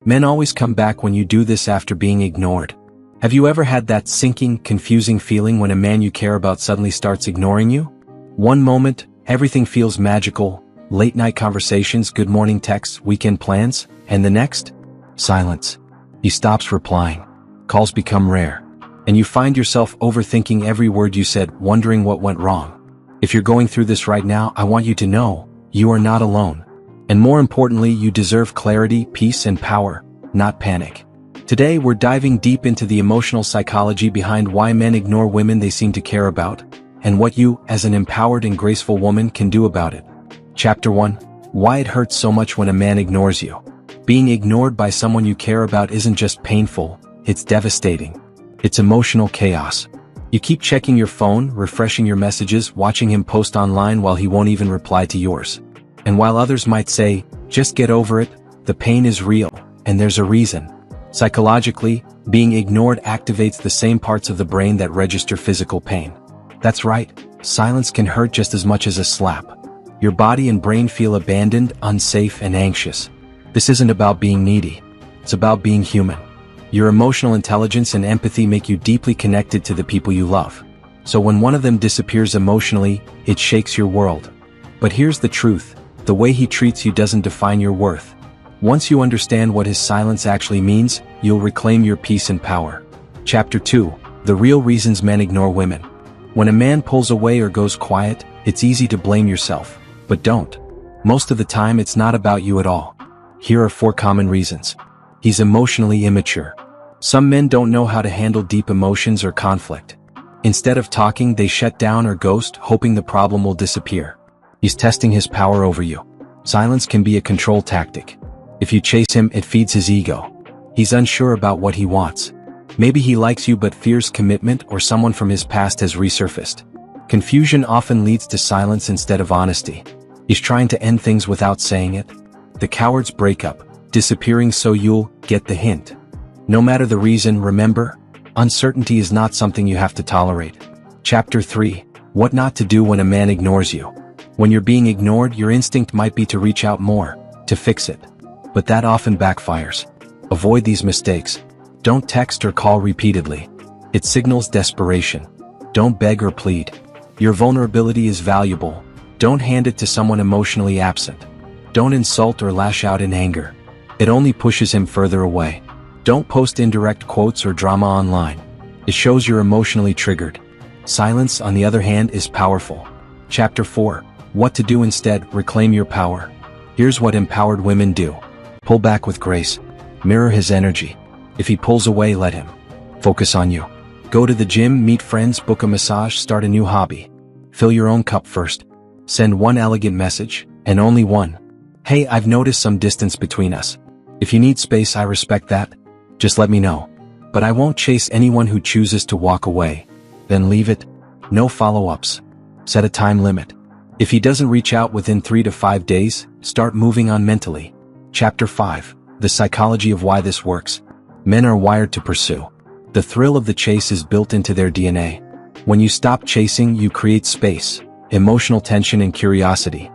Men always come back when you do this after being ignored. Have you ever had that sinking, confusing feeling when a man you care about suddenly starts ignoring you? One moment, everything feels magical, late-night conversations, good morning texts, weekend plans, and the next? Silence. He stops replying. Calls become rare. And you find yourself overthinking every word you said, wondering what went wrong. If you're going through this right now, I want you to know, you are not alone. And more importantly, you deserve clarity, peace, and power, not panic. Today, we're diving deep into the emotional psychology behind why men ignore women they seem to care about, and what you, as an empowered and graceful woman, can do about it. Chapter 1. Why it hurts so much when a man ignores you. Being ignored by someone you care about isn't just painful, it's devastating. It's emotional chaos. You keep checking your phone, refreshing your messages, watching him post online while he won't even reply to yours. And while others might say, just get over it, the pain is real, and there's a reason. Psychologically, being ignored activates the same parts of the brain that register physical pain. That's right, silence can hurt just as much as a slap. Your body and brain feel abandoned, unsafe, and anxious. This isn't about being needy. It's about being human. Your emotional intelligence and empathy make you deeply connected to the people you love. So when one of them disappears emotionally, it shakes your world. But here's the truth, the way he treats you doesn't define your worth. Once you understand what his silence actually means, you'll reclaim your peace and power. Chapter 2. The real reasons men ignore women. When a man pulls away or goes quiet, it's easy to blame yourself, but don't. Most of the time it's not about you at all. Here are 4 common reasons. He's emotionally immature. Some men don't know how to handle deep emotions or conflict. Instead of talking, they shut down or ghost, hoping the problem will disappear. He's testing his power over you. Silence can be a control tactic. If you chase him, it feeds his ego. He's unsure about what he wants. Maybe he likes you but fears commitment, or someone from his past has resurfaced. Confusion often leads to silence instead of honesty. He's trying to end things without saying it. The cowards break up, disappearing so you'll get the hint. No matter the reason, remember, uncertainty is not something you have to tolerate. Chapter 3. What not to do when a man ignores you. When you're being ignored, your instinct might be to reach out more, to fix it. But that often backfires. Avoid these mistakes. Don't text or call repeatedly. It signals desperation. Don't beg or plead. Your vulnerability is valuable. Don't hand it to someone emotionally absent. Don't insult or lash out in anger. It only pushes him further away. Don't post indirect quotes or drama online. It shows you're emotionally triggered. Silence, on the other hand, is powerful. Chapter 4. What to do instead. Reclaim your power. Here's what empowered women do. Pull back with grace. Mirror his energy. If he pulls away, let him. Focus on you. Go to the gym, meet friends, book a massage, start a new hobby. Fill your own cup first. Send one elegant message, and only one. Hey, I've noticed some distance between us. If you need space, I respect that. Just let me know. But I won't chase anyone who chooses to walk away. Then leave it. No follow-ups. Set a time limit. If he doesn't reach out within 3 to 5 days, start moving on mentally. Chapter 5. The psychology of why this works. Men are wired to pursue. The thrill of the chase is built into their DNA. When you stop chasing, you create space, emotional tension, and curiosity.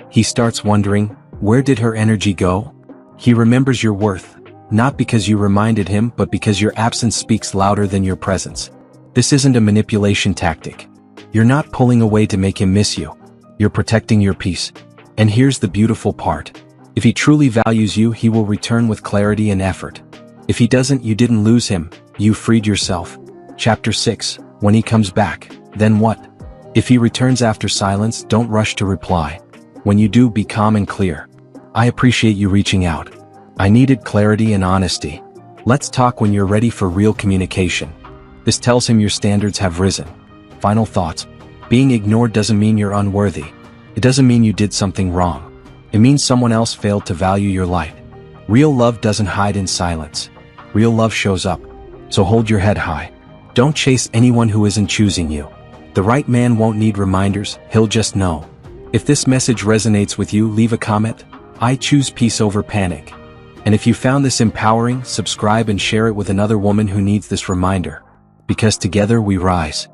He starts wondering, where did her energy go? He remembers your worth, not because you reminded him, but because your absence speaks louder than your presence. This isn't a manipulation tactic. You're not pulling away to make him miss you. You're protecting your peace. And here's the beautiful part. If he truly values you, he will return with clarity and effort. If he doesn't, you didn't lose him, you freed yourself. Chapter 6. When he comes back, then what? If he returns after silence, don't rush to reply. When you do, be calm and clear. I appreciate you reaching out. I needed clarity and honesty. Let's talk when you're ready for real communication. This tells him your standards have risen. Final thoughts. Being ignored doesn't mean you're unworthy. It doesn't mean you did something wrong. It means someone else failed to value your light. Real love doesn't hide in silence. Real love shows up. So hold your head high. Don't chase anyone who isn't choosing you. The right man won't need reminders, he'll just know. If this message resonates with you, leave a comment. I choose peace over panic. And if you found this empowering, subscribe and share it with another woman who needs this reminder. Because together we rise.